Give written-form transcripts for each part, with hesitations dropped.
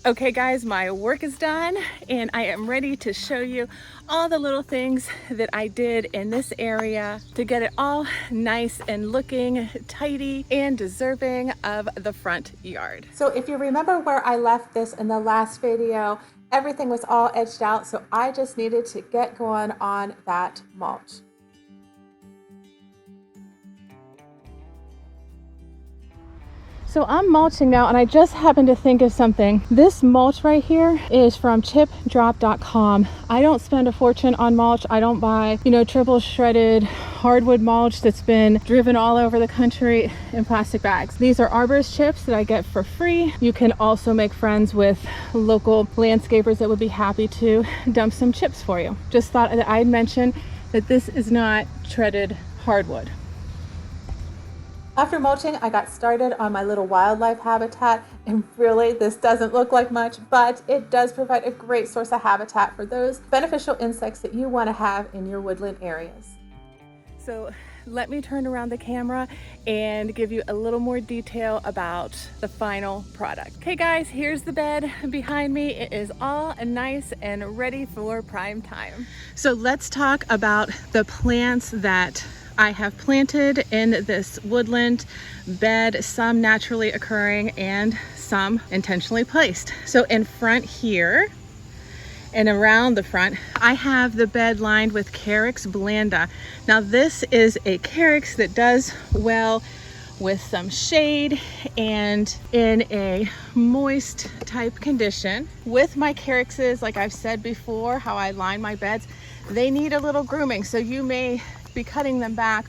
Okay guys, my work is done and I am ready to show you all the little things that I did in this area to get it all nice and looking tidy and deserving of the front yard. So if you remember where I left this in the last video, everything was all edged out, so I just needed to get going on that mulch. So I'm mulching now and I just happened to think of something. This mulch right here is from chipdrop.com. I don't spend a fortune on mulch. I don't buy, triple shredded hardwood mulch that's been driven all over the country in plastic bags. These are arborist chips that I get for free. You can also make friends with local landscapers that would be happy to dump some chips for you. Just thought that I'd mention that this is not shredded hardwood. After mulching, I got started on my little wildlife habitat, and really this doesn't look like much, but it does provide a great source of habitat for those beneficial insects that you want to have in your woodland areas. So let me turn around the camera and give you a little more detail about the final product. Okay guys, here's the bed behind me. It is all nice and ready for prime time. So let's talk about the plants that I have planted in this woodland bed, some naturally occurring and some intentionally placed. So in front here and around the front, I have the bed lined with Carex blanda. Now this is a Carex that does well with some shade and in a moist type condition. With my Carexes, like I've said before, how I line my beds, they need a little grooming. So you may be cutting them back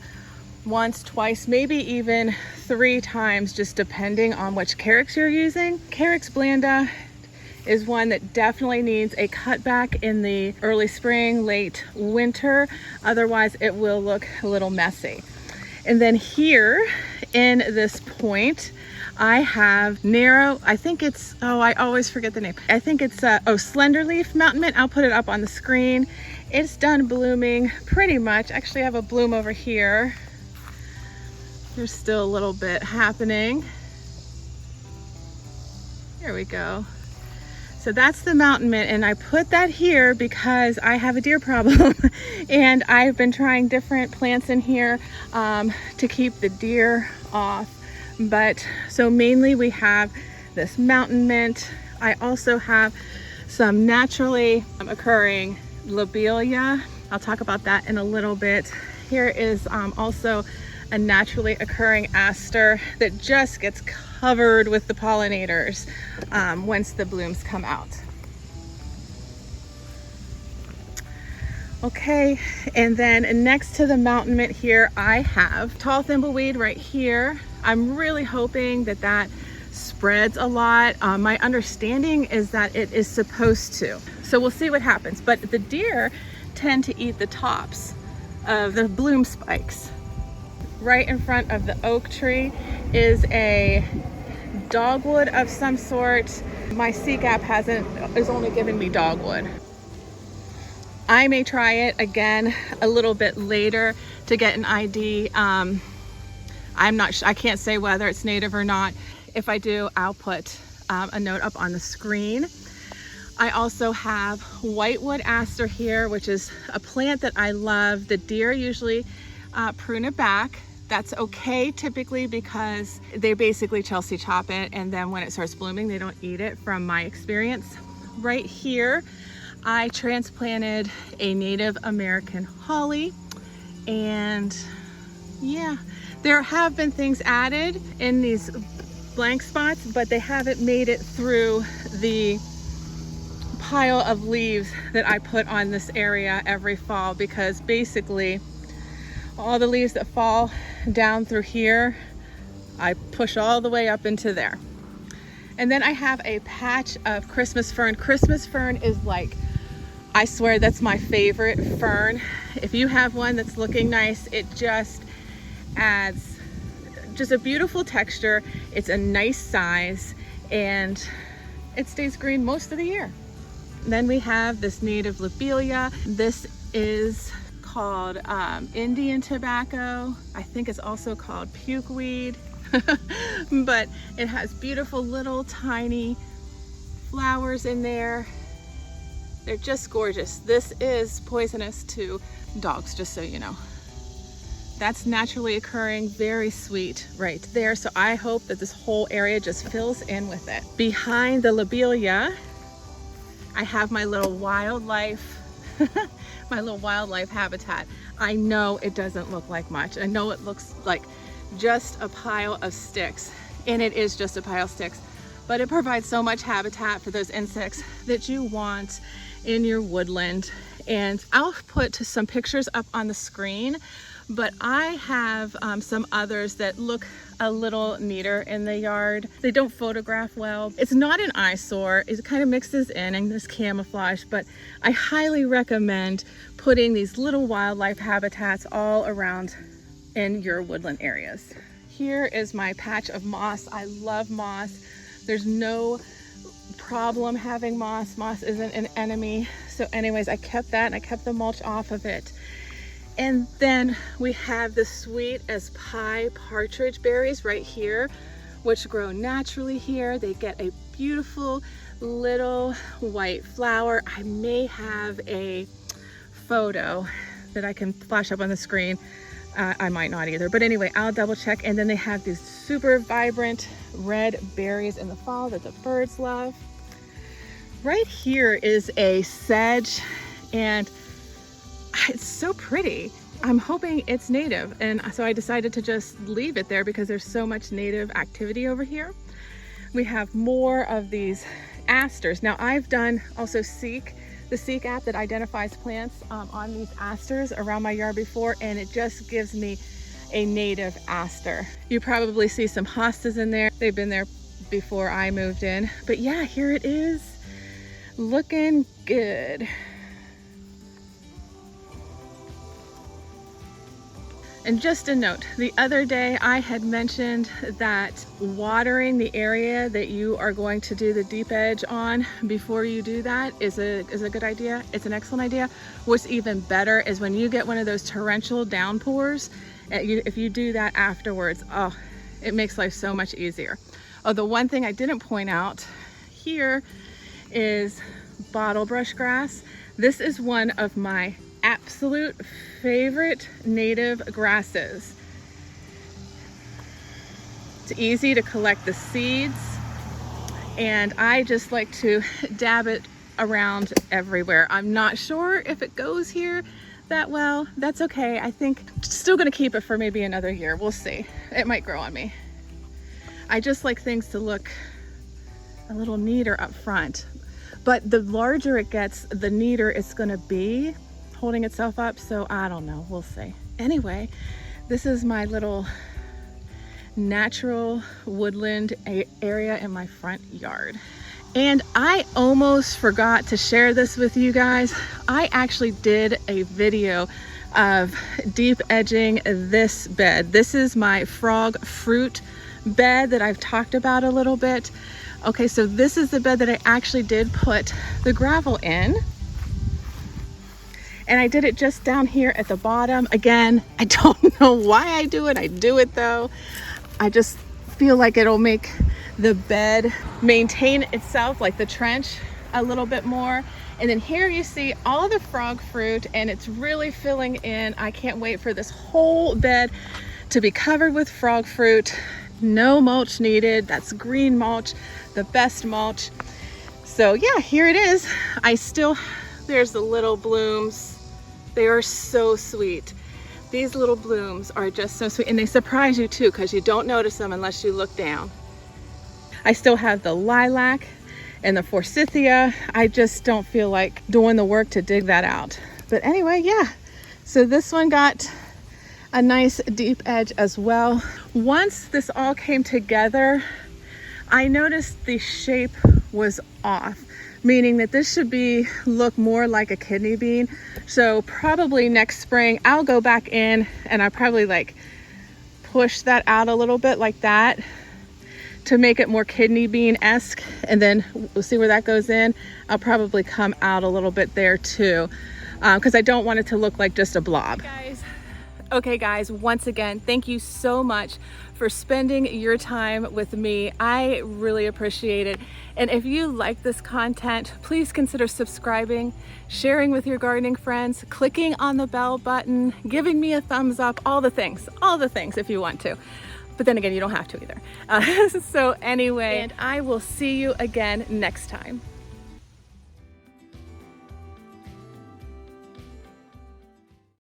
once, twice, maybe even 3 times, just depending on which Carex you're using. Carex blanda is one that definitely needs a cutback in the early spring, late winter. Otherwise, it will look a little messy. And then here in this point, I have narrow, I think it's, I always forget the name. I think it's, Slender leaf mountain mint. I'll put it up on the screen. It's done blooming pretty much. Actually, I have a bloom over here. There's still a little bit happening. Here we go. So that's the mountain mint, and I put that here because I have a deer problem and I've been trying different plants in here to keep the deer off. But so mainly we have this mountain mint. I also have some naturally occurring lobelia. I'll talk about that in a little bit. Here is also a naturally occurring aster that just gets covered with the pollinators once the blooms come out. Okay, and then next to the mountain mint here, I have tall thimbleweed right here. I'm really hoping that that spreads a lot. My understanding is that it is supposed to. So we'll see what happens. But the deer tend to eat the tops of the bloom spikes. Right in front of the oak tree is a dogwood of some sort. My CGAP is only giving me dogwood. I may try it again a little bit later to get an ID. I can't say whether it's native or not. If I do, I'll put a note up on the screen. I also have Whitewood Aster here, which is a plant that I love. The deer usually prune it back. That's okay typically because they basically Chelsea chop it, and then when it starts blooming, they don't eat it from my experience. Right here, I transplanted a Native American holly, and yeah, there have been things added in these blank spots, but they haven't made it through the pile of leaves that I put on this area every fall, because basically all the leaves that fall down through here, I push all the way up into there. And then I have a patch of Christmas fern. Christmas fern is like, I swear that's my favorite fern. If you have one that's looking nice, it just adds just a beautiful texture. It's a nice size and it stays green most of the year. Then we have this native lobelia. This is called Indian tobacco. I think it's also called pukeweed. But it has beautiful little tiny flowers in there. They're just gorgeous. This is poisonous to dogs, just so you know. That's naturally occurring, very sweet right there. So I hope that this whole area just fills in with it. Behind the lobelia, I have my little wildlife, my little wildlife habitat. I know it doesn't look like much. I know it looks like just a pile of sticks, and it is just a pile of sticks, but it provides so much habitat for those insects that you want in your woodland. And I'll put some pictures up on the screen, but I have some others that look a little neater in the yard. They don't photograph well. It's not an eyesore. It kind of mixes in this camouflage, but I highly recommend putting these little wildlife habitats all around in your woodland areas. Here is my patch of moss. I love moss. There's no problem having moss. Moss isn't an enemy. So anyways, I kept that and I kept the mulch off of it. And then we have the sweet as pie partridge berries right here, which grow naturally here. They get a beautiful little white flower. I may have a photo that I can flash up on the screen. I might not either, but anyway, I'll double check. And then they have these super vibrant red berries in the fall that the birds love. Right here is a sedge, and it's so pretty. I'm hoping it's native, and so I decided to just leave it there because there's so much native activity over here. We have more of these asters. Now I've done also the Seek app that identifies plants on these asters around my yard before, and it just gives me a native aster. You probably see some hostas in there. They've been there before I moved in, but yeah, here it is, looking good. And just a note, the other day I had mentioned that watering the area that you are going to do the deep edge on before you do that is a good idea. It's an excellent idea. What's even better is when you get one of those torrential downpours, if you do that afterwards, oh, it makes life so much easier. Oh, the one thing I didn't point out here is bottle brush grass. This is one of my absolute favorite native grasses. It's easy to collect the seeds, and I just like to dab it around everywhere. I'm not sure if it goes here that well. That's okay. I think I'm still gonna keep it for maybe another year. We'll see. It might grow on me. I just like things to look a little neater up front, but the larger it gets, the neater it's gonna be holding itself up. So I don't know, we'll see. Anyway, this is my little natural woodland area in my front yard. And I almost forgot to share this with you guys. I actually did a video of deep edging this bed. This is my frog fruit bed that I've talked about a little bit. Okay, so this is the bed that I actually did put the gravel in. And I did it just down here at the bottom. Again, I don't know why I do it. I do it though. I just feel like it'll make the bed maintain itself, like the trench, a little bit more. And then here you see all the frog fruit, and it's really filling in. I can't wait for this whole bed to be covered with frog fruit. No mulch needed. That's green mulch, the best mulch. So yeah, here it is. There's the little blooms. They are so sweet. These little blooms are just so sweet, and they surprise you too because you don't notice them unless you look down. I still have the lilac and the forsythia. I just don't feel like doing the work to dig that out. But anyway, yeah. So this one got a nice deep edge as well. Once this all came together, I noticed the shape was off, meaning that this should look more like a kidney bean. So probably next spring I'll go back in and I probably like push that out a little bit like that to make it more kidney bean-esque, and then we'll see where that goes in. I'll probably come out a little bit there too, because I don't want it to look like just a blob. Hey guys, Okay guys, once again, thank you so much for spending your time with me. I really appreciate it. And if you like this content, please consider subscribing, sharing with your gardening friends, clicking on the bell button, giving me a thumbs up, all the things if you want to. But then again, you don't have to either. So anyway, and I will see you again next time.